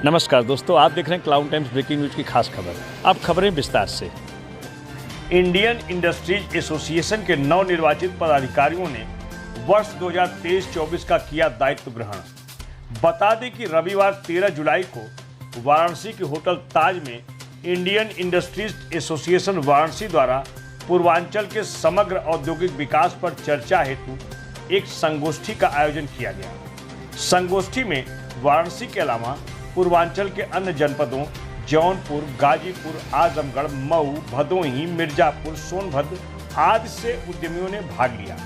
नमस्कार दोस्तों, आप देख रहे हैं क्लाउड टाइम्स ब्रेकिंग न्यूज की खास खबर। अब खबरें विस्तार से। इंडियन इंडस्ट्रीज एसोसिएशन के नवनिर्वाचित पदाधिकारियों ने वर्ष 2023-24 का किया दायित्व ग्रहण। बता दें कि रविवार 13 जुलाई को वाराणसी के होटल ताज में इंडियन इंडस्ट्रीज एसोसिएशन वाराणसी द्वारा पूर्वांचल के समग्र औद्योगिक विकास पर चर्चा हेतु एक संगोष्ठी का आयोजन किया गया। संगोष्ठी में वाराणसी के अलावा पूर्वांचल के अन्य जनपदों जौनपुर, गाजीपुर, आजमगढ़, मऊ, भदोही, मिर्जापुर, सोनभद्र आदि से उद्यमियों ने भाग लिया।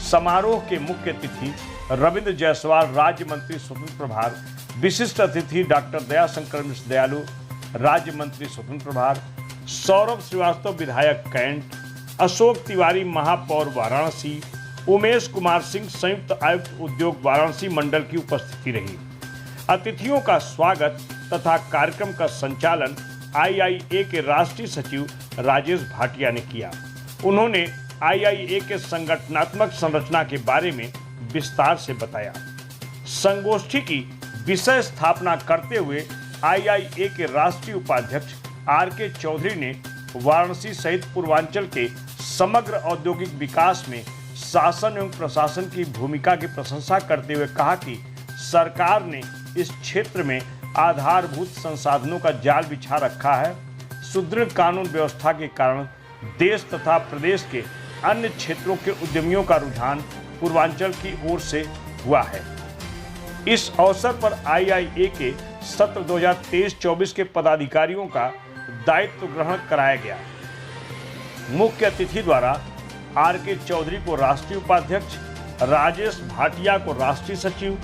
समारोह के मुख्य अतिथि रविंद्र जायसवाल, राज्य मंत्री स्वतंत्र प्रभार, विशिष्ट अतिथि डॉक्टर दयाशंकर मिश्र दयालु, राज्य मंत्री स्वतंत्र प्रभार, सौरभ श्रीवास्तव विधायक कैंट, अशोक तिवारी महापौर वाराणसी, उमेश कुमार सिंह संयुक्त आयुक्त उद्योग वाराणसी मंडल की उपस्थिति रही। अतिथियों का स्वागत तथा कार्यक्रम का संचालन आईआईए के राष्ट्रीय सचिव राजेश भाटिया ने किया। उन्होंने आईआईए के संगठनात्मक संरचना के बारे में विस्तार से बताया। संगोष्ठी की विषय स्थापना करते हुए आईआईए के राष्ट्रीय उपाध्यक्ष आरके चौधरी ने वाराणसी सहित पूर्वांचल के समग्र औद्योगिक विकास में शासन एवं प्रशासन की भूमिका की प्रशंसा करते हुए कहा कि सरकार ने इस क्षेत्र में आधारभूत संसाधनों का जाल बिछा रखा है। सुदृढ़ कानून व्यवस्था के कारण देश तथा प्रदेश के अन्य क्षेत्रों के उद्यमियों का रुझान पूर्वांचल की ओर से हुआ है। इस अवसर पर आईआईए के सत्र 2023-24 के पदाधिकारियों का दायित्व ग्रहण कराया गया। मुख्य अतिथि द्वारा आरके चौधरी को राष्ट्रीय उपाध्यक्ष, राजेश भाटिया को राष्ट्रीय सचिव,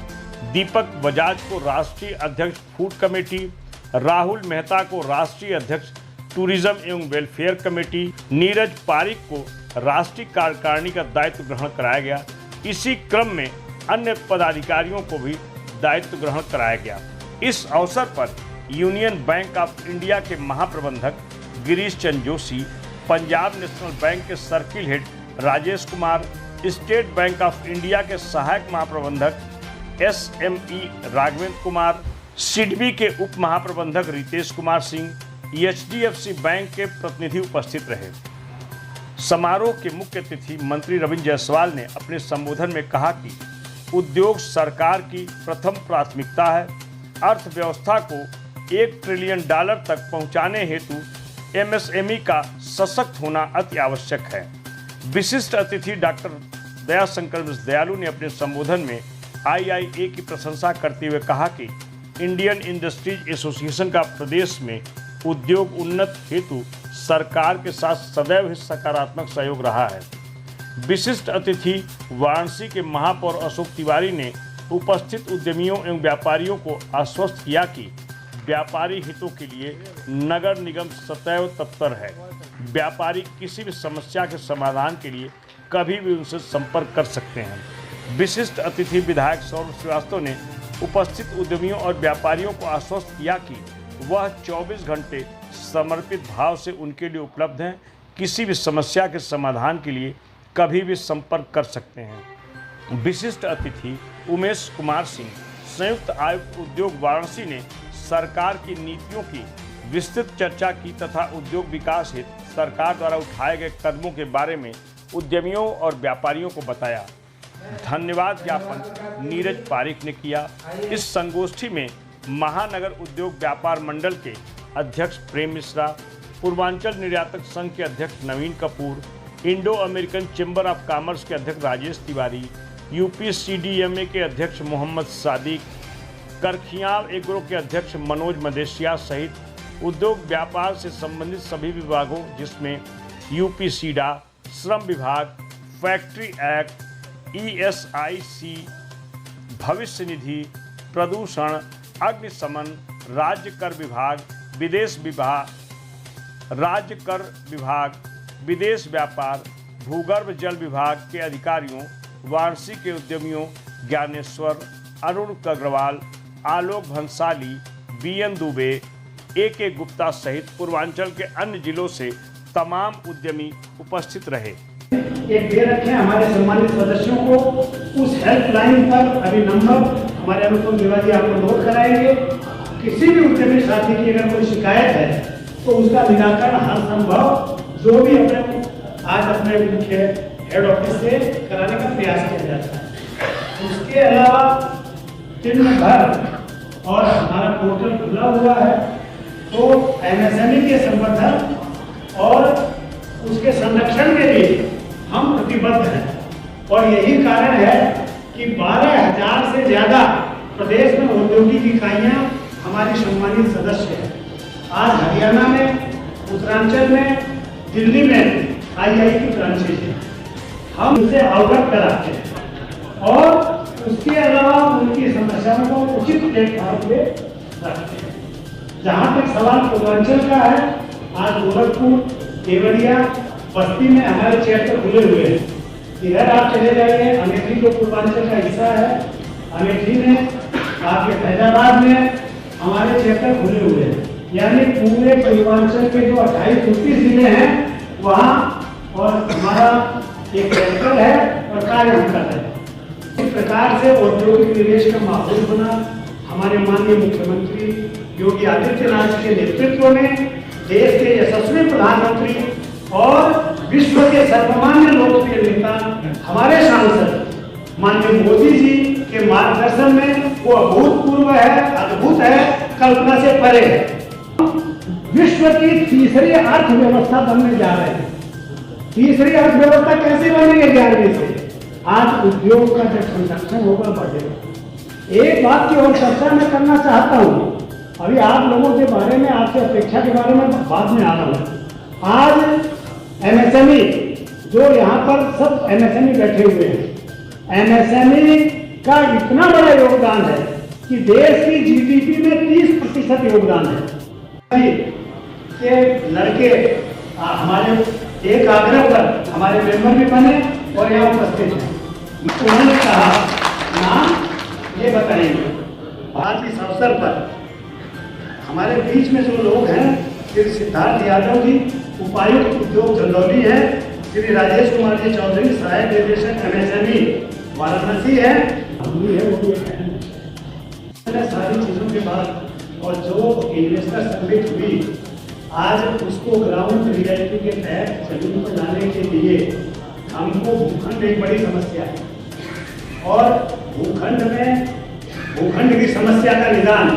दीपक बजाज को राष्ट्रीय अध्यक्ष फूड कमेटी, राहुल मेहता को राष्ट्रीय अध्यक्ष टूरिज्म एवं वेलफेयर कमेटी, नीरज पारिक को राष्ट्रीय कार्यकारिणी का दायित्व ग्रहण कराया गया। इसी क्रम में अन्य पदाधिकारियों को भी दायित्व ग्रहण कराया गया। इस अवसर पर यूनियन बैंक ऑफ इंडिया के महाप्रबंधक गिरीश चंद्र जोशी, पंजाब नेशनल बैंक के circle head Rajesh Kumar, state bank of India के सहायक महाप्रबंधक एसएमई राघवेंद्र कुमार, सिडबी के उप महाप्रबंधक रितेश कुमार सिंह, एचडीएफसी बैंक के प्रतिनिधि उपस्थित रहे। समारोह के मुख्य अतिथि मंत्री रविंद्र जायसवाल ने अपने संबोधन में कहा कि उद्योग सरकार की प्रथम प्राथमिकता है। अर्थव्यवस्था को $1 ट्रिलियन तक पहुंचाने हेतु एमएसएमई का सशक्त होना अति आवश्यक है। विशिष्ट अतिथि डॉक्टर दयाशंकर मिश्र दयालु ने अपने संबोधन में आईआईए की प्रशंसा करते हुए कहा कि इंडियन इंडस्ट्रीज एसोसिएशन का प्रदेश में उद्योग उन्नत हेतु सरकार के साथ सदैव ही सकारात्मक सहयोग रहा है। विशिष्ट अतिथि वाराणसी के महापौर अशोक तिवारी ने उपस्थित उद्यमियों एवं व्यापारियों को आश्वस्त किया कि व्यापारी हितों के लिए नगर निगम सदैव तत्पर है। व्यापारी किसी भी समस्या के समाधान के लिए कभी भी उनसे संपर्क कर सकते हैं। विशिष्ट अतिथि विधायक सौरभ श्रीवास्तव ने उपस्थित उद्यमियों और व्यापारियों को आश्वस्त किया कि वह 24 घंटे समर्पित भाव से उनके लिए उपलब्ध हैं। किसी भी समस्या के समाधान के लिए कभी भी संपर्क कर सकते हैं। विशिष्ट अतिथि उमेश कुमार सिंह, संयुक्त आयुक्त उद्योग वाराणसी ने सरकार की नीतियों की विस्तृत चर्चा की तथा उद्योग विकास हेतु सरकार द्वारा उठाए गए कदमों के बारे में उद्यमियों और व्यापारियों को बताया। धन्यवाद ज्ञापन नीरज पारिक ने किया। इस संगोष्ठी में महानगर उद्योग व्यापार मंडल के अध्यक्ष प्रेम मिश्रा, पूर्वांचल निर्यातक संघ के अध्यक्ष Naveen Kapoor, Indo American chamber of commerce के अध्यक्ष राजेश तिवारी, यूपीसीडीएमए के अध्यक्ष मोहम्मद सादिक, करखियाव एग्रो के अध्यक्ष मनोज मदेशिया सहित उद्योग व्यापार से संबंधित सभी विभागों जिसमें यूपीसीडा, श्रम विभाग, फैक्ट्री एक्ट, ईएसआईसी, भविष्य निधि, प्रदूषण, अग्निशमन, राज्य कर विभाग, विदेश विभाग, राज्य कर विभाग, विदेश व्यापार, भूगर्भ जल विभाग के अधिकारियों, वाराणसी के उद्यमियों ज्ञानेश्वर, अरुण अग्रवाल, आलोक भंसाली, बीएन दुबे, ए गुप्ता सहित पूर्वांचल के अन्य जिलों से तमाम उद्यमी उपस्थित रहे। एक दे रखे हमारे सम्मानित सदस्यों को, उस हेल्पलाइन पर अभी नंबर हमारे अनुपम जी आपको नोट कराएंगे। किसी भी उद्यमी साथी की अगर कोई शिकायत है तो उसका निराकरण हर संभव जो भी अपने आज अपने मुख्य हेड ऑफिस से कराने का प्रयास किया जाता है। उसके अलावा दिन भर और हमारा पोर्टल खुला हुआ है, तो एमएसएमई के संवर्धन और उसके संरक्षण के लिए हम प्रतिबद्ध हैं। और यही कारण है कि 12,000 से ज़्यादा प्रदेश में औद्योगिक इकाइयाँ हमारी सम्मानित सदस्य हैं। आज हरियाणा में, उत्तरांचल में, दिल्ली में आई की ब्रांचेज हैं। हम उनसे अवगत कराते हैं और उसके अलावा उनकी समस्याओं को उचित प्लेटफॉर्म पे रखते हैं। जहाँ तक सवाल पूर्वांचल का है, आज गोरखपुर, केवड़िया, बस्ती में हमारे चैप्टर खुले हुए हैं। इधर आप चले जाइए, अमेठी जो पूर्वांचल का हिस्सा है, अमेठी में, आपके फैजाबाद में हमारे चैप्टर खुले हुए हैं। यानी पूरे पूर्वांचल के जो 28-29 जिले हैं वहाँ और हमारा एक चैप्टर है और कार्य हम कर रहे हैं। इस प्रकार से औद्योगिक निवेश का माहौल बना हमारे माननीय मुख्यमंत्री योगी आदित्यनाथ के नेतृत्व में देश के यशस्वी प्रधानमंत्री और विश्व के सर्वमान्य लोकप्रिय नेता हमारे सांसद माननीय मोदी जी के मार्गदर्शन में वो अभूतपूर्व है, अद्भुत है, कल्पना से परे है। विश्व की तीसरी अर्थव्यवस्था बनने जा रहे हैं। तीसरी अर्थव्यवस्था कैसे बनेगी 11वीं से? आज उद्योग का जब संरक्षण होगा बढ़ेगा। एक बात की और चर्चा मैं करना चाहता हूँ, अभी आप लोगों के बारे में, आपसे अपेक्षा के बारे में बाद में आ रहा हूँ। आज एमएसएमई जो यहाँ पर सब एमएसएमई बैठे हुए हैं, एमएसएमई का इतना बड़ा योगदान है कि देश की जीडीपी में 30% योगदान है। के लड़के हमारे एक आग्रह पर हमारे मेंबर भी बने और यहाँ उपस्थित हैं। उन्होंने कहा नाम ये बताएंगे। आज इस अवसर पर हमारे बीच में जो लोग हैं, श्री सिद्धार्थ यादव जी, उपायुक्त उद्योग चंदौली है, श्री राजेश कुमार जी चौधरी, सहायक निदेशक एमएसएमई वाराणसी है, सारी चीजों के बाद और जो इन्वेस्टर समिट हुई, आज उसको ग्राउंड रियलिटी के तहत जमीन पर लाने के लिए हमको भूखंड एक बड़ी समस्या है और भूखंड की समस्या का निदान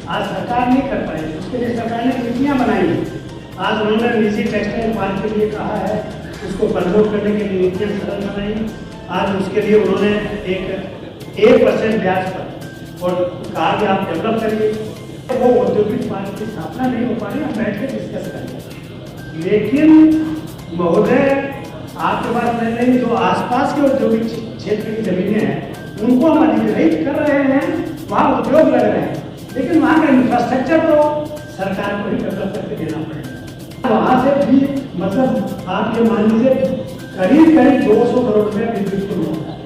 आज सरकार नहीं कर पाई। उसके लिए सरकार ने नीतियाँ बनाई। आज उन्होंने निजी टेक्सटाइल पार्क के लिए कहा है, उसको प्रमोट करने के लिए नीतियाँ सरल बनाई। आज उसके लिए उन्होंने एक 1% ब्याज पर और कहा कि आप डेवलप करिए। वो औद्योगिक पार्क की स्थापना नहीं हो पा रही, हम बैठ के डिस्कस करेंगे। लेकिन महोदय, आपके पास पहले जो आसपास के औद्योगिक क्षेत्र की जमीनें हैं उनको हम अधिग्रहित कर रहे हैं, वहाँ उद्योग लग रहे हैं, लेकिन वहाँ का इंफ्रास्ट्रक्चर तो सरकार को ही डेवलप करके देना पड़ेगा। वहाँ से भी मतलब आप ये मान लीजिए करीब 200 करोड़ रुपये विद्युत को होता है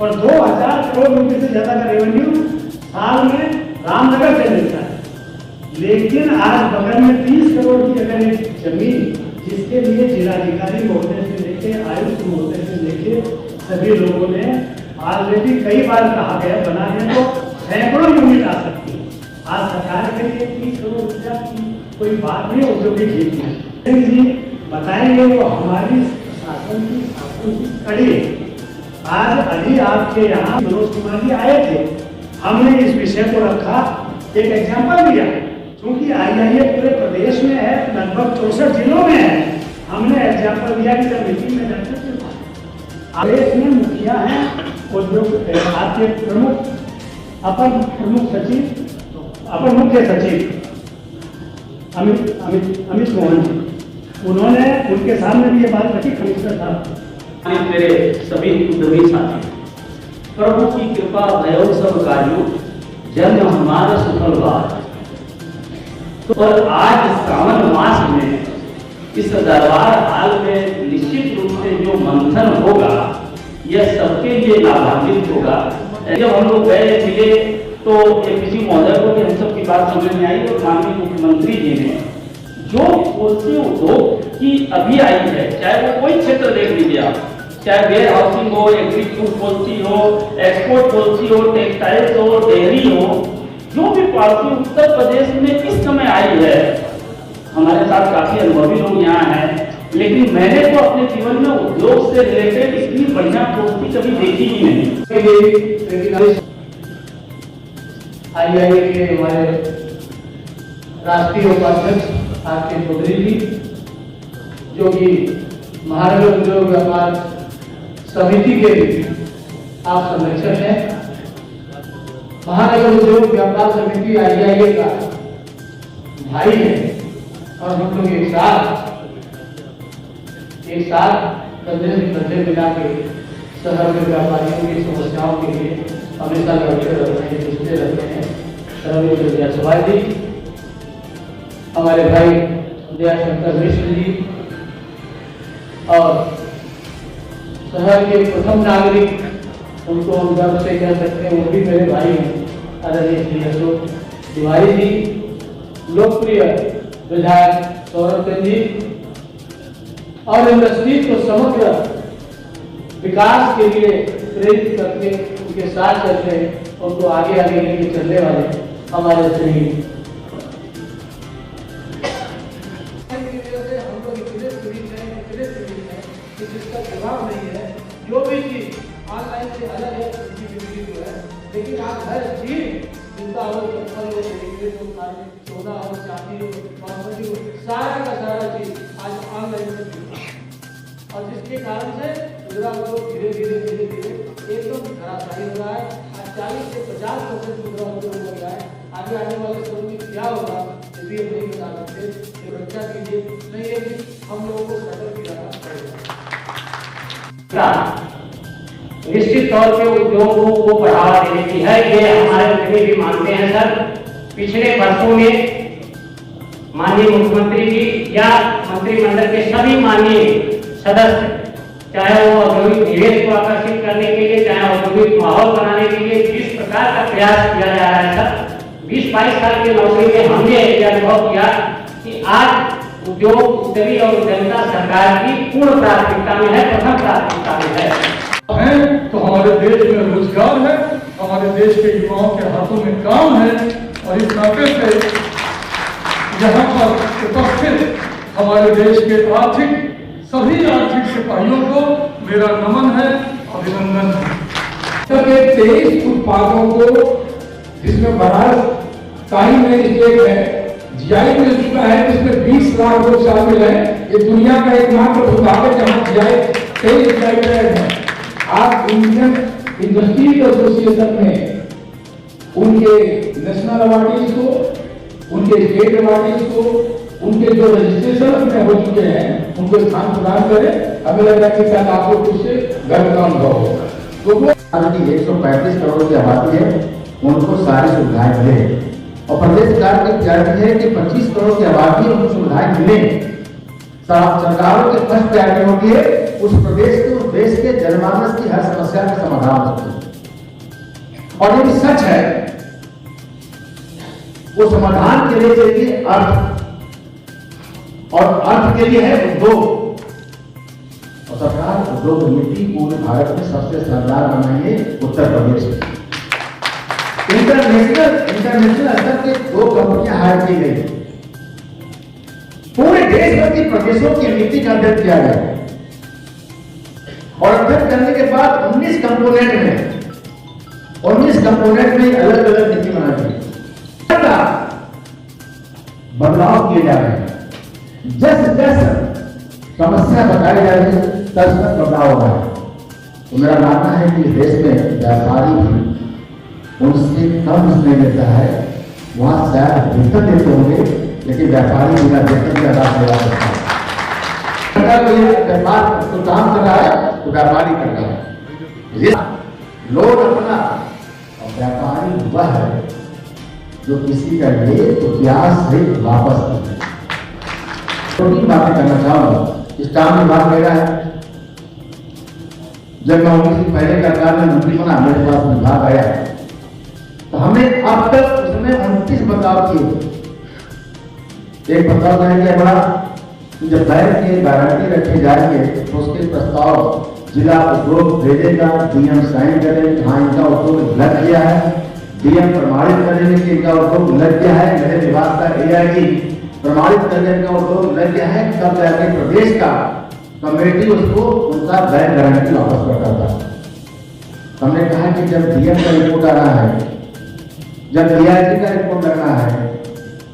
और 2000 करोड़ रुपये से ज़्यादा का रेवेन्यू साल में रामनगर से मिलता है। लेकिन आज बगल में 30 करोड़ की अगर एक जमीन, जिसके लिए जिलाधिकारी महोदय से लेके आयुक्त महोदय से लेके सभी लोगों ने ऑलरेडी कई बार कहा गया बनाने को सैकड़ों यूनिट आ सकती है। आज सरकार के लिए 30 करोड़ रुपया की कोई बात नहीं औद्योगिक खेती जी बताएंगे, वो हमारी शासन की कड़ी है। आज अभी आपके यहाँ मनोज कुमार जी आए थे, हमने इस विषय को रखा, एक एग्जाम्पल दिया, क्योंकि आईआईए पूरे प्रदेश में है, लगभग 64 जिलों में है। हमने एग्जाम्पल दिया कि जब मीटिंग में जाते थे प्रदेश में मुखिया हैं, उद्योग आपके प्रमुख, अपर प्रमुख सचिव, अपर मुख्य सचिव अमित मोहन जी, उन्होंने उनके सामने भी ये बात रखी। कमिश्नर साहब, मेरे सभी उद्यमी साथी, प्रभु की कृपा भयोग सब कार्यों, जन्म हमारा सफल बात। और आज सावन मास में इस दरबार हाल में निश्चित रूप से जो मंथन होगा यह सबके लिए लाभान्वित होगा। जब हम लोग गए मिले तो एपीसी महोदय को भी हम सब की बात समझ में आई और माननीय मुख्यमंत्री जी ने जो पॉलिसी उद्योग की अभी आई है, चाहे वो कोई क्षेत्र देख लीजिए आप, चाहे वेयर हाउसिंग हो, एग्रीकल्चर पॉलिसी हो, एक्सपोर्ट पॉलिसी हो, टेक्सटाइल्स हो, डेयरी हो, जो भी पार्टी उत्तर प्रदेश में इस समय आई है, हमारे साथ काफी अनुभवी लोग यहाँ हैं, लेकिन मैंने तो अपने जीवन में उद्योग से रिलेटेड इतनी बढ़िया पोस्टी कभी देखी ही नहीं। आईआईए के हमारे राष्ट्रीय उपाध्यक्ष आर.के. चौधरी जी, जो कि महानगर उद्योग व्यापार समिति के आप संरक्षक हैं। महानगर उद्योग व्यापार समिति आईआईए का भाई है और हम लोग एक साथ कंधे मिला के शहर के व्यापारियों की समस्याओं के लिए हमेशा लड़ते रहते हैं, जुझते रहते हैं। सर्वोदय जायसवाल जी, हमारे भाई दयाशंकर मिश्र जी, और शहर के प्रथम नागरिक, उनको हम गर्व से कह सकते हैं, वो भी मेरे भाई हैं, आदरणीय श्री अशोक तिवारी जी, लोकप्रिय विधायक सौरभ चंद जी, और इंडस्ट्री को समग्र विकास के लिए प्रेरित करके उनके साथ चलते हैं, उनको आगे आगे लेके चलने वाले हमारे श्री हम लोग इतने पीड़ित हैं कि जिसका जवाब नहीं है। जो भी चीज ऑनलाइन से अलग है उसकी बिक्री जो है, लेकिन आप हर चीज जूता हो, चप्पल हो, सोना हो, चांदी हो, बासमती हो, सारा का सारा चीज आज ऑनलाइन से, और जिसके कारण से खुदरा उद्योग धीरे धीरे एकदम धराशायी हो रहा है। आज 40 से 50% खुदरा उद्योग हो गया है। आगे आने वाले समय में क्या होगा यदि हम नहीं बता सकते, ये रक्षा कीजिए, नहीं है कि हम लोगों को सतर्क रहना पड़ेगा। निश्चित तौर पे उद्योगों को बढ़ावा देने की है, ये हमारे मंत्री भी मानते हैं। सर, पिछले वर्षों में माननीय मुख्यमंत्री जी या मंत्रिमंडल के सभी माननीय सदस्य, चाहे वो औद्योगिक निवेश को आकर्षित करने के लिए, चाहे औद्योगिक माहौल बनाने के लिए जिस प्रकार का प्रयास किया जा रहा है सर, 20-22 साल की नौकरी में हमने यह अनुभव किया कि आज उद्योग, उत्तरी और उद्यमिता सरकार की पूर्ण प्राथमिकता में है, प्रथम प्राथमिकता में है। तो हमारे देश में रोजगार है, हमारे देश के युवाओं के हाथों में काम है, और इस नाते से यहाँ पर उपस्थित हमारे देश के सभी आर्थिक सिपाहियों को मेरा नमन है, अभिनंदन है। 23 उत्पादों को, जिसमें भारत का ही नई स्टेट है, जीआई मिल चुका है, जिसमें 20 लाख लोग शामिल हैं। ये दुनिया का एकमात्र भूभाग है जहाँ जीआई 23 जीआई टैग है। आज इंडियन इंडस्ट्री एसोसिएशन में उनके नेशनल अवार्डीज को, उनके स्टेट अवार्डीज को, उनके जो रजिस्ट्रेशन में हो चुके हैं उनको स्थान प्रदान करें। हमें लग रहा है कि शायद आपको कुछ गर्व का अनुभव होगा। तो वो 135 करोड़ की आबादी है, उनको सारी सुविधाएं मिले, और प्रदेश सरकार की प्रायोरिटी है कि 25 करोड़ की आबादी उनको सुविधाएं मिले। सरकारों की फर्स्ट प्रायोरिटी होती है उस प्रदेश के, उस देश के जनमानस की हर समस्या का समाधान होता है। और यदि सच है, वो समाधान के लिए चाहिए अर्थ, और अर्थ के लिए है उद्योग, और सरकार उद्योग नीति पूरे भारत में सबसे शानदार बनाएंगे उत्तर प्रदेश में। इंटरनेशनल स्तर के 2 कंपनियां हायर की गई, पूरे देश भर के प्रदेशों की नीति का अध्ययन किया गया, और अध्ययन करने के बाद 19 कंपोनेंट में अलग अलग नीति बनाई गई, बदलाव किए जा रहे हैं। जैसे समस्या बताई जा रही है तब बदलाव हो रहा है। तो मेरा मानना है कि देश में व्यापारी भी उनसे कम इसमें लेता है, वहां शायद वेतन देते होंगे, लेकिन व्यापारी बिना वेतन के अदा सेवा करता है। अगर व्यापार तो काम कर रहा है तो व्यापारी कर रहा है, लोन अपना, और व्यापारी वह है जो किसी का ले तो ब्याज से वापस करते। छोटी बातें करना चाहूंगा, इस काम में बात मेरा है। जब मैं 19 से पहले सरकार में मंत्री बना, मेरे पास विभाग आया, तो हमने अब तक उसमें 29 बदलाव किए। एक बदलाव है कि बड़ा जब बैंक के गारंटी रखे जाएंगे तो उसके प्रस्ताव जिला उद्योग भेजेगा, डीएम साइन करें, हाँ इनका उद्योग लग गया है, डीएम प्रमाणित करने में इनका उद्योग लग गया है, मेरे विभाग का एआईजी प्रमाणित करने का उद्योग लग गया है, तब जाके प्रदेश का कमेटी उसको उनका बैंक गारंटी वापस करता था। हमने कहा कि जब डीएम का रिपोर्ट आ रहा है, जब एआईजी का रिपोर्ट लग रहा है,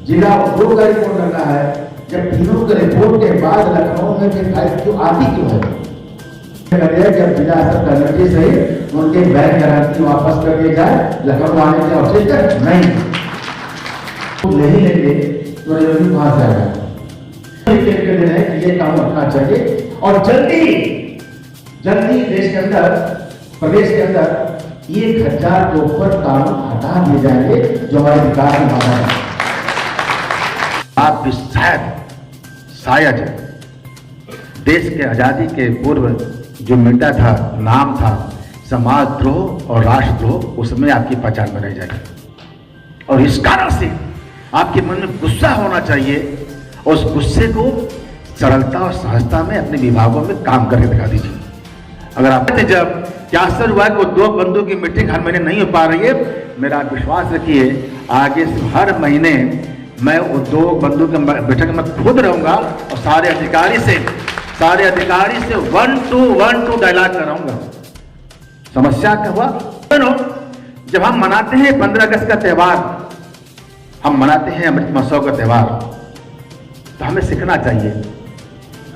जिला उद्योग का रिपोर्ट लग रहा है, जब तीनों के रिपोर्ट के बाद लखनऊ में फिर फाइल क्यों आती क्यों है? जब जिला स्तर कमेटी से उनके बैंक गारंटी वापस कर दिए जाए, लखनऊ आने की आवश्यकता नहीं। तो नहीं लेंगे तो रेवेन्यू कहां से आएगा? ये काम रखना चाहिए और जल्दी देश के अंदर, प्रदेश के अंदर 1000 के ऊपर कानून हटा दिए जाएंगे जो हमारे विकास में बाधा है। आप भी शायद देश के आजादी के पूर्व जो मिटा था, नाम था समाजद्रोह और राष्ट्रद्रोह, उसमें आपकी पहचान बनाई जाएगी। और इस कारण से आपके मन में गुस्सा होना चाहिए, और उस गुस्से को सरलता और सहजता में अपने विभागों में काम करके दिखा दीजिए। अगर आप जब क्या असर हुआ कि उद्योग बंधु की मीटिंग हर महीने नहीं हो पा रही है, मेरा विश्वास रखिए आगे से हर महीने मैं उद्योग बंधु के बैठक में खुद रहूंगा और सारे अधिकारी से 1 to 1 डायलॉग कराऊंगा। समस्या क्या हुआ? जब हम मनाते हैं 15 अगस्त का त्यौहार, हम मनाते हैं अमृत महोत्सव का त्यौहार, तो हमें सीखना चाहिए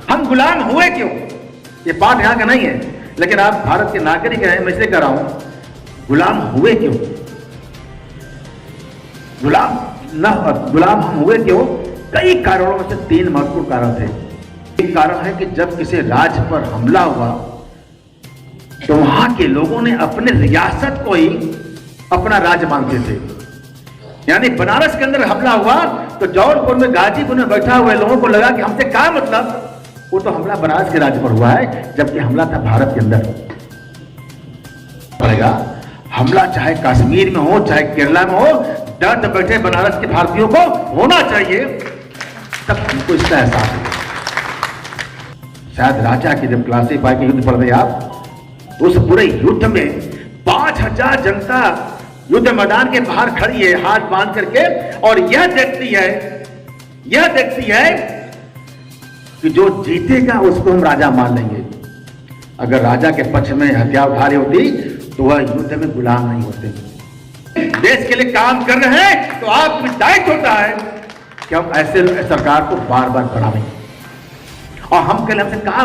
हम गुलाम हुए क्यों। ये पाठ यहाँ का नहीं है, लेकिन आप भारत के नागरिक हैं, मैं इसलिए कह रहा हूं गुलाम हुए क्यों। गुलाम हम हुए क्यों? कई कारणों में से 3 महत्वपूर्ण कारण थे। एक कारण है कि जब किसी राज्य पर हमला हुआ तो वहां के लोगों ने अपने रियासत को ही अपना राज्य मानते थे। यानी बनारस के अंदर हमला हुआ तो जौनपुर में, गाजीपुर में बैठा हुए लोगों को लगा कि हमसे क्या मतलब, वो तो हमला बनारस के राज्य पर हुआ है, जबकि हमला था भारत के अंदर। पड़ेगा हमला चाहे कश्मीर में हो, चाहे केरला में हो, डर बैठे बनारस के भारतीयों को होना चाहिए, तब हमको इसका एहसास है। शायद राजा की जब क्लासीफाई के युद्ध पढ़ रहे आप, उस पूरे युद्ध में 5000 जनता युद्ध मैदान के बाहर खड़ी है हाथ बांध करके, और यह देखती है कि जो जीतेगा उसको हम राजा मान लेंगे। अगर राजा के पक्ष में हथियार उठा रही होती तो वह युद्ध में गुलाम नहीं होते। देश के लिए काम कर रहे हैं तो आपको दायित्व होता है कि हम ऐसे सरकार को बार बार बढ़ावें। और हम कल हमसे कहा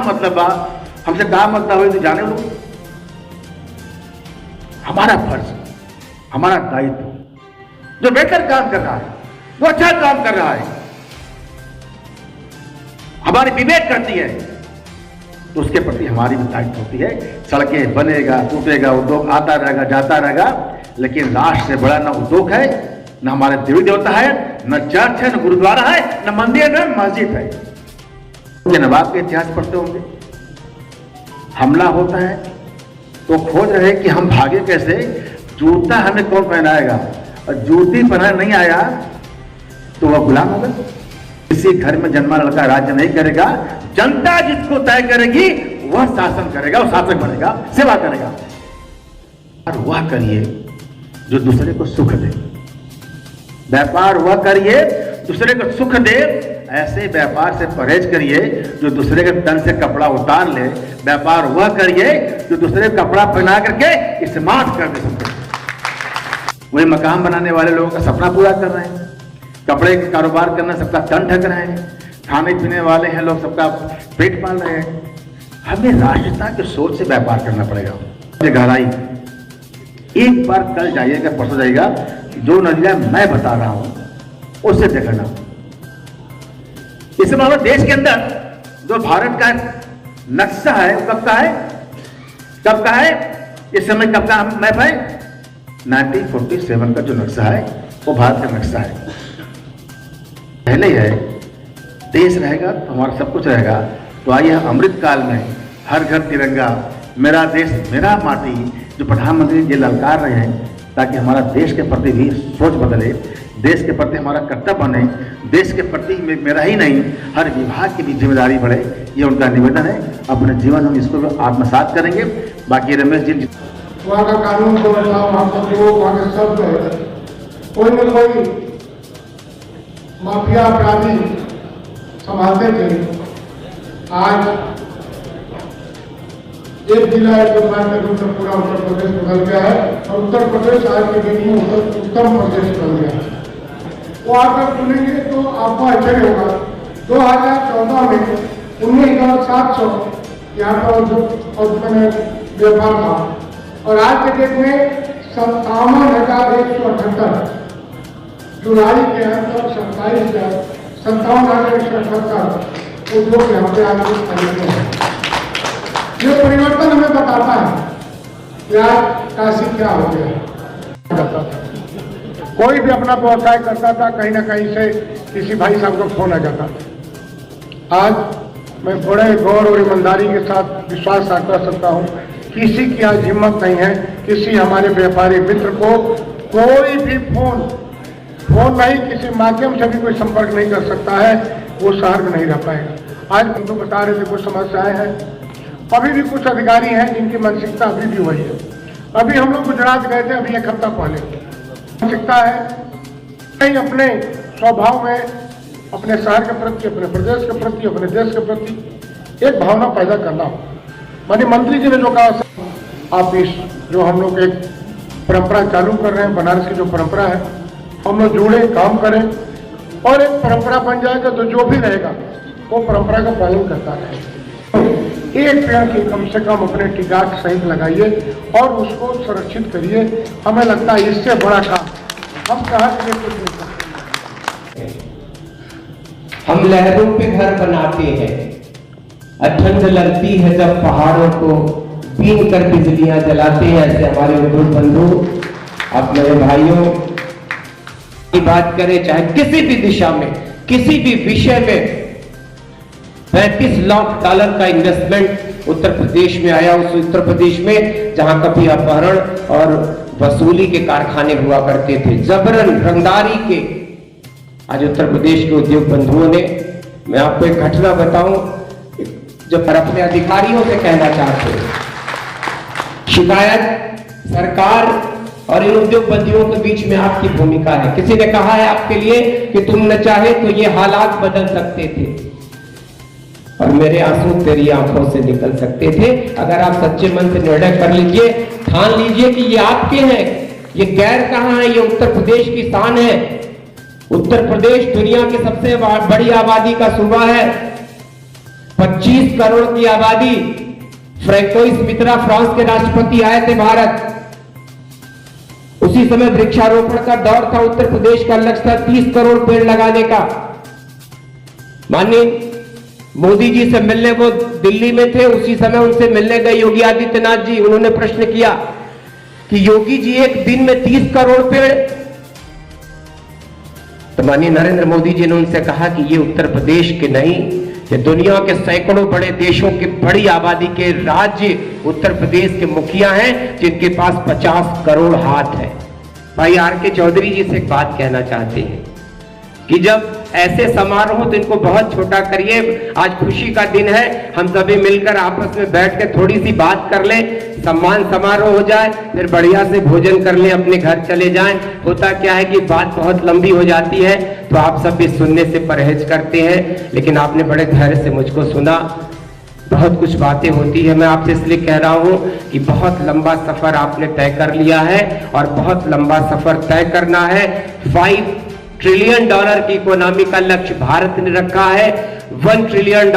मतलब हुई तो जाने लो, हमारा फर्ज, हमारा दायित्व, जो बेहतर काम कर रहा है, वो अच्छा काम कर रहा है, हमारी विवेक करती है, तो उसके प्रति हमारी भी दायित्व होती है। सड़कें बनेगा, टूटेगा, उद्योग आता रहेगा, जाता रहेगा, लेकिन राष्ट्र से बड़ा न उद्योग है, न हमारे देवी देवता है, न चर्च है, न गुरुद्वारा है, न मंदिर, न मस्जिद है। ये नवाब के इतिहास पढ़ते होंगे, हमला होता है तो खोज रहे कि हम भागे कैसे, जूता हमें कौन पहनाएगा, और जूती पहनाने नहीं आया तो वह गुलाम होगा। किसी घर में जन्मा लड़का राज्य नहीं करेगा, जनता जिसको तय करेगी वह शासन करेगा, वह शासक बनेगा, सेवा करेगा। और वह करिए जो दूसरे को सुख दे, व्यापार वह करिए दूसरे को सुख दे। ऐसे व्यापार से परहेज करिए जो दूसरे के तन से कपड़ा उतार ले, व्यापार वह करिए जो दूसरे को कपड़ा पहना करके इस्तेमाल कर दे सकते। वही मकान बनाने वाले लोगों का सपना पूरा कर रहे हैं, कपड़े का कारोबार करना सबका तन ढक रहे हैं, खाने पीने वाले हैं लोग सबका पेट पाल रहे हैं। हमें राष्ट्रीयता की सोच से व्यापार करना पड़ेगा। गहराई एक बार कल जाइएगा, परसों जाइएगा, जो नजरिया मैं बता रहा हूं उससे देखना। इसमें हमारे देश के अंदर जो भारत का नक्शा है वो कब का है? इस समय कब का मैप है? 1947 का जो नक्शा है वो भारत का नक्शा है। पहले है देश रहेगा तो हमारा सब कुछ रहेगा। तो आइए अमृत काल में हर घर तिरंगा, मेरा देश मेरा माटी, जो प्रधानमंत्री जी ललकार रहे हैं, ताकि हमारा देश के प्रति भी सोच बदले, देश के प्रति हमारा कर्तव्य बने, देश के प्रति मेरा ही नहीं हर विभाग की भी जिम्मेदारी बढ़े, ये उनका निवेदन है। अपने जीवन हम इसको आत्मसात करेंगे। बाकी रमेश जी वहाँ का कानून व्यवस्था, वहाँ का जो वहाँ के सब है, कोई न कोई माफिया अपराधी संभालते थे। आज एक जिला एक के रूप में पूरा उत्तर प्रदेश बदल गया है और उत्तर प्रदेश आज के दिन में उत्तम प्रदेश बन गया है। वो आकर सुनेंगे तो आपको आश्चर्य होगा। 2014 में 19,700 यहाँ पर व्यापार था और आज के डेट में 57,178 जुलाई के अंदर 57,178 उद्योग यहाँ पे आज है। ये परिवर्तन हमें बताता है कि आज काशी क्या हो गया। कोई भी अपना व्यवसाय करता था, कहीं ना कहीं से किसी भाई साहब का फोन आ जाता था। आज मैं बड़े गौर और ईमानदारी के साथ विश्वास कर सकता हूँ, किसी की आज हिम्मत नहीं है किसी हमारे व्यापारी मित्र को कोई भी फोन नहीं, किसी माध्यम से भी कोई संपर्क नहीं कर सकता है, वो शहर में नहीं रह पाएगा। आज हम लोग बता रहे थे कुछ समस्याएं हैं, अभी भी कुछ अधिकारी हैं जिनकी मानसिकता अभी भी वही है। अभी हम लोग गुजरात गए थे अभी एक हफ्ता पहले, मानसिकता है कहीं अपने स्वभाव में अपने शहर के प्रति, अपने प्रदेश के प्रति, अपने देश के प्रति एक भावना पैदा करना हो। माननीय मंत्री जी ने जो कहा, आप इस जो हम लोग एक परंपरा चालू कर रहे हैं, बनारस की जो परंपरा है, हम लोग जुड़े काम करें और एक परंपरा बन जाएगा तो जो भी रहेगा वो परंपरा का पालन करता रहेगा। एक पेड़ की कम से कम अपने टिकाट सहित लगाइए और उसको सुरक्षित करिए। हमें लगता है इससे बड़ा काम हम कहाँ से कुछ नहीं सकते। हम लहरों पे घर बनाते हैं, ठंड लगती है जब पहाड़ों को बीन कर बिजलियां जलाते हैं। ऐसे हमारे उद्योग बंधु, आप मेरे भाइयों की बात करें, चाहे किसी भी दिशा में, किसी भी विषय में, 35 लाख डॉलर का इन्वेस्टमेंट उत्तर प्रदेश में आया। उस उत्तर प्रदेश में जहां कभी अपहरण और वसूली के कारखाने हुआ करते थे, जबरन रंगदारी के, आज उत्तर प्रदेश के उद्योग बंधुओं ने, मैं आपको एक घटना बताऊं जो पर अपने अधिकारियों से कहना चाहते हैं। शिकायत सरकार और इन उद्योग बंधुओं के बीच में आपकी भूमिका है। किसी ने कहा है आपके लिए कि तुम न चाहे तो ये हालात बदल सकते थे और मेरे आंसू तेरी आंखों से निकल सकते थे। अगर आप सच्चे मन से निर्णय कर लीजिए, ठान लीजिए कि ये आपके हैं, ये गैर कहां है, ये उत्तर प्रदेश की शान है। उत्तर प्रदेश दुनिया की सबसे बड़ी आबादी का सूबा है, 25 करोड़ की आबादी। फ्रैंकोइस मित्रा फ्रांस के राष्ट्रपति आए थे भारत, उसी समय वृक्षारोपण का दौर था। उत्तर प्रदेश का लक्ष्य था 30 करोड़ पेड़ लगाने का। माननीय मोदी जी से मिलने वो दिल्ली में थे, उसी समय उनसे मिलने गए योगी आदित्यनाथ जी। उन्होंने प्रश्न किया कि योगी जी एक दिन में 30 करोड़ पेड़, तो माननीय नरेंद्र मोदी जी ने उनसे कहा कि ये उत्तर प्रदेश के नहीं, ये दुनिया के सैकड़ों बड़े देशों की बड़ी आबादी के राज्य उत्तर प्रदेश के मुखिया हैं जिनके पास 50 करोड़ हाथ है। भाई आर के चौधरी जी से एक बात कहना चाहते हैं कि जब ऐसे समारोह तो इनको बहुत छोटा करिए। आज खुशी का दिन है, हम सभी मिलकर आपस में बैठ के थोड़ी सी बात कर लें, सम्मान समारोह हो जाए, फिर बढ़िया से भोजन कर लें, अपने घर चले जाएं। होता क्या है कि बात बहुत लंबी हो जाती है तो आप सब भी सुनने से परहेज करते हैं, लेकिन आपने बड़े धैर्य से मुझको सुना। बहुत कुछ बातें होती है, मैं आपसे इसलिए कह रहा हूं कि बहुत लंबा सफर आपने तय कर लिया है और बहुत लंबा सफर तय करना है। 5 ट्रिलियन डॉलर की इकोनॉमी का लक्ष्य भारत ने रखा है, 1 ट्रिलियन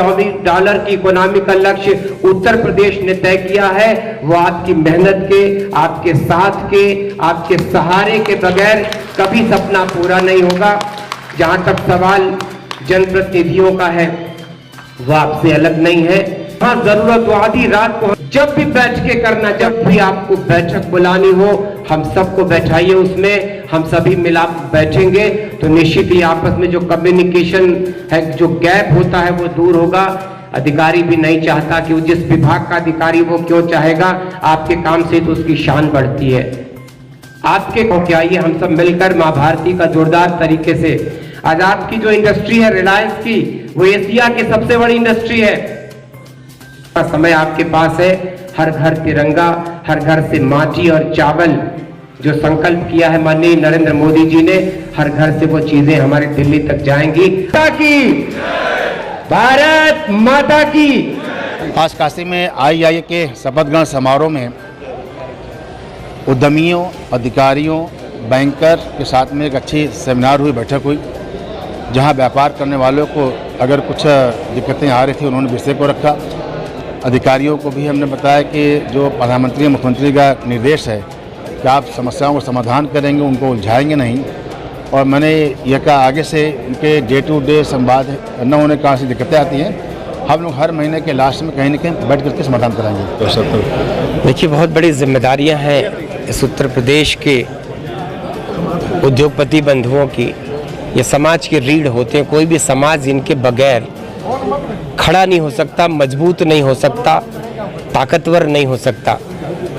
डॉलर की इकोनॉमी का लक्ष्य उत्तर प्रदेश ने तय किया है। वो आपकी मेहनत के, आपके साथ के, आपके सहारे के बगैर कभी सपना पूरा नहीं होगा। जहां तक सवाल जनप्रतिनिधियों का है, वो आपसे अलग नहीं है। हाँ, जरूरत हो आधी रात को जब भी बैठ के करना, जब भी आपको बैठक बुलानी हो, हम सबको बैठाइए, उसमें हम सभी मिला बैठेंगे तो निश्चित ही आपस में जो कम्युनिकेशन है, जो गैप होता है वो दूर होगा। अधिकारी भी नहीं चाहता कि जिस विभाग का अधिकारी वो क्यों चाहेगा, आपके काम से तो उसकी शान बढ़ती है। आपके को क्या, आइए हम सब मिलकर मां भारती का जोरदार तरीके से, आज आपकी जो इंडस्ट्री है रिलायंस की, वो एशिया की सबसे बड़ी इंडस्ट्री है। का समय आपके पास है। हर घर तिरंगा, हर घर से माटी और चावल जो संकल्प किया है माननीय नरेंद्र मोदी जी ने, हर घर से वो चीजें हमारे दिल्ली तक जाएंगी। भारत माता की। आज काशी में IIA के शपथ ग्रहण समारोह में उद्यमियों, अधिकारियों, बैंकर के साथ में एक अच्छी सेमिनार हुई, बैठक हुई, जहां व्यापार करने वालों को अगर कुछ दिक्कतें आ रही थी उन्होंने विषय को रखा। अधिकारियों को भी हमने बताया कि जो प्रधानमंत्री और मुख्यमंत्री का निर्देश है कि आप समस्याओं को समाधान करेंगे, उनको उलझाएंगे नहीं। और मैंने यह कहा आगे से उनके डे टू डे संवाद न होने के कारण से दिक्कतें आती हैं, हम लोग हर महीने के लास्ट में कहीं न कहीं बैठ करके समाधान कराएंगे। देखिए, बहुत बड़ी जिम्मेदारियां हैं इस उत्तर प्रदेश के उद्योगपति बंधुओं की। ये समाज के रीढ़ होते हैं। कोई भी समाज इनके बगैर खड़ा नहीं हो सकता, मजबूत नहीं हो सकता, ताकतवर नहीं हो सकता।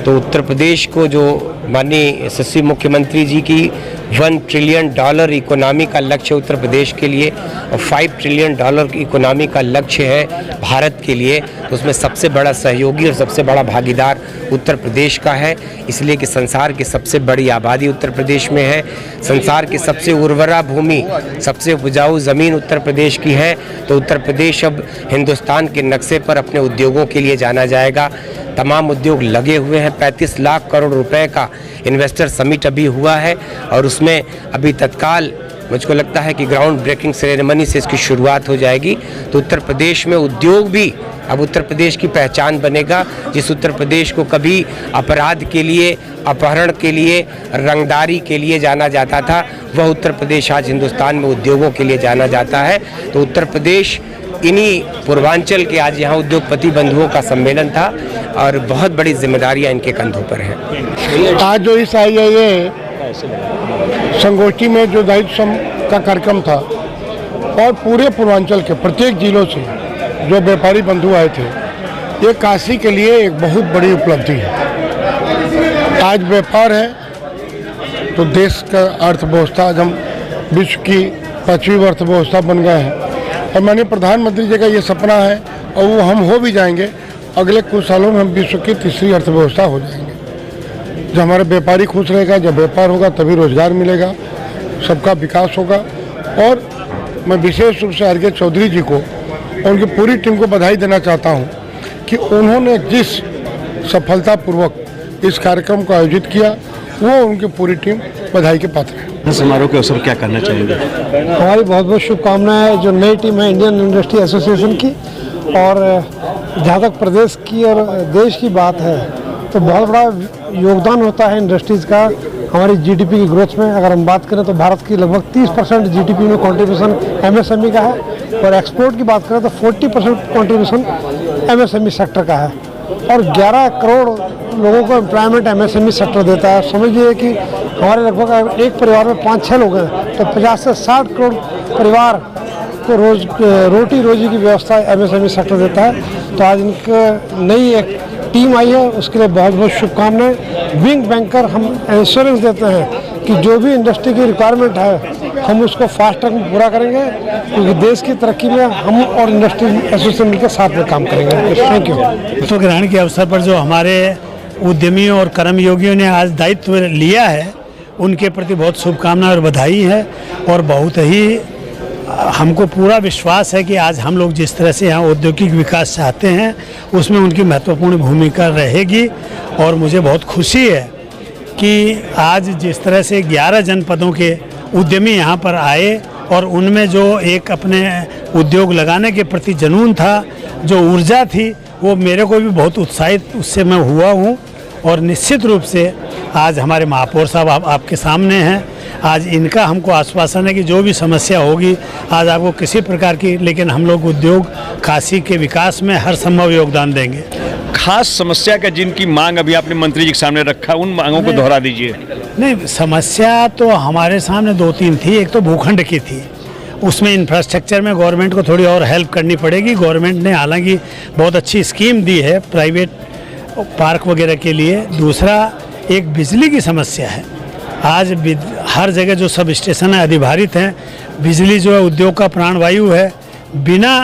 तो उत्तर प्रदेश को जो माननीय यशस्वी मुख्यमंत्री जी की $1 ट्रिलियन इकोनॉमी का लक्ष्य उत्तर प्रदेश के लिए और $5 ट्रिलियन इकोनॉमी का लक्ष्य है भारत के लिए, तो उसमें सबसे बड़ा सहयोगी और सबसे बड़ा भागीदार उत्तर प्रदेश का है। इसलिए कि संसार की सबसे बड़ी आबादी उत्तर प्रदेश में है, संसार की सबसे उर्वरा भूमि, सबसे उपजाऊ ज़मीन उत्तर प्रदेश की है। तो उत्तर प्रदेश अब हिंदुस्तान के नक्शे पर अपने उद्योगों के लिए जाना जाएगा। तमाम उद्योग लगे हुए हैं। 35 लाख करोड़ रुपए का इन्वेस्टर समिट अभी हुआ है और उसमें अभी तत्काल मुझको लगता है कि ग्राउंड ब्रेकिंग सेरेमनी से इसकी शुरुआत हो जाएगी। तो उत्तर प्रदेश में उद्योग भी अब उत्तर प्रदेश की पहचान बनेगा। जिस उत्तर प्रदेश को कभी अपराध के लिए, अपहरण के लिए, रंगदारी के लिए जाना जाता था, वह उत्तर प्रदेश आज हिंदुस्तान में उद्योगों के लिए जाना जाता है। तो उत्तर प्रदेश इन्हीं पूर्वांचल के आज यहाँ उद्योगपति बंधुओं का सम्मेलन था और बहुत बड़ी जिम्मेदारियां इनके कंधों पर हैं। आज जो इस IIA संगोष्ठी में जो दायित्व सम का कार्यक्रम था और पूरे पूर्वांचल के प्रत्येक जिलों से जो व्यापारी बंधु आए थे, ये काशी के लिए एक बहुत बड़ी उपलब्धि है। आज व्यापार है तो देश का अर्थव्यवस्था, आज हम विश्व की 5वीं अर्थव्यवस्था बन गए हैं और माननीय प्रधानमंत्री जी का ये सपना है और वो हम हो भी जाएंगे। अगले कुछ सालों में हम विश्व की 3री अर्थव्यवस्था हो जाएंगे। जब हमारे व्यापारी खुश रहेगा, जब व्यापार होगा तभी रोजगार मिलेगा, सबका विकास होगा। और मैं विशेष रूप से RK चौधरी जी को और उनकी पूरी टीम को बधाई देना चाहता हूं कि उन्होंने जिस सफलतापूर्वक इस कार्यक्रम को आयोजित किया, वो उनकी पूरी टीम बधाई के पात्र है। समारोह के अवसर क्या करना चाहेंगे? हमारी बहुत बहुत शुभकामनाएं जो नई टीम है इंडियन इंडस्ट्री एसोसिएशन की। और जहाँ तक प्रदेश की और देश की बात है तो बहुत बड़ा योगदान होता है इंडस्ट्रीज़ का हमारी GDP की ग्रोथ में। अगर हम बात करें तो भारत की लगभग 30% GDP में कंट्रीब्यूशन MSME का है और एक्सपोर्ट की बात करें तो 40% कंट्रीब्यूशन MSME सेक्टर का है और 11 करोड़ लोगों को एम्प्लॉयमेंट MSME सेक्टर देता है। समझिए कि हमारे लगभग एक परिवार में 5-6 लोग हैं तो 50 से 60 करोड़ परिवार को रोटी रोजी की व्यवस्था MSME सेक्टर देता है। तो आज इनकी नई एक टीम आई है, उसके लिए बहुत बहुत शुभकामनाएं। विंग बैंकर हम इंश्योरेंस देते हैं कि जो भी इंडस्ट्री की रिक्वायरमेंट है हम उसको फास्ट ट्रैक में पूरा करेंगे, क्योंकि देश की तरक्की में हम और इंडस्ट्री एसोसिएशन मिलकर साथ में काम करेंगे। Thank you. दायित्व ग्रहण के अवसर पर जो हमारे उद्यमियों और कर्मयोगियों ने आज दायित्व लिया है, उनके प्रति बहुत शुभकामनाएं और बधाई है। और बहुत ही हमको पूरा विश्वास है कि आज हम लोग जिस तरह से यहाँ औद्योगिक विकास चाहते हैं उसमें उनकी महत्वपूर्ण भूमिका रहेगी। और मुझे बहुत खुशी है कि आज जिस तरह से 11 जनपदों के उद्यमी यहाँ पर आए और उनमें जो एक अपने उद्योग लगाने के प्रति जुनून था, जो ऊर्जा थी, वो मेरे को भी बहुत उत्साहित उससे मैं हुआ हूँ। और निश्चित रूप से आज हमारे महापौर साहब आपके सामने हैं। आज इनका हमको आश्वासन है कि जो भी समस्या होगी आज आपको किसी प्रकार की, लेकिन हम लोग उद्योग काशी के विकास में हर संभव योगदान देंगे। खास समस्या का जिनकी मांग अभी आपने मंत्री जी के सामने रखा, उन मांगों को दोहरा दीजिए। नहीं, समस्या तो हमारे सामने 2-3 थी। एक तो भूखंड की थी, उसमें इंफ्रास्ट्रक्चर में गवर्नमेंट को थोड़ी और हेल्प करनी पड़ेगी। गवर्नमेंट ने हालांकि बहुत अच्छी स्कीम दी है प्राइवेट पार्क वगैरह के लिए। दूसरा एक बिजली की समस्या है। आज हर जगह जो सब स्टेशन है अधिभारित हैं। बिजली जो है उद्योग का प्राणवायु है, बिना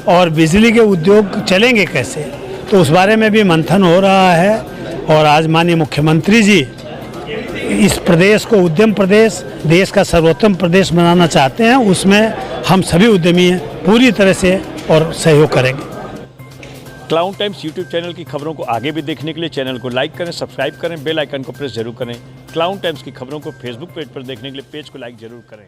और बिजली के उद्योग चलेंगे कैसे? तो उस बारे में भी मंथन हो रहा है। और आज माननीय मुख्यमंत्री जी इस प्रदेश को उद्यम प्रदेश, देश का सर्वोत्तम प्रदेश बनाना चाहते हैं। उसमें हम सभी उद्यमी पूरी तरह से और सहयोग करेंगे। क्लाउड टाइम्स यूट्यूब चैनल की खबरों को आगे भी देखने के लिए चैनल को लाइक करें, सब्सक्राइब करें, बेल आइकन को प्रेस जरूर करें। क्लाउड टाइम्स की खबरों को फेसबुक पेज पर देखने के लिए पेज को लाइक जरूर करें।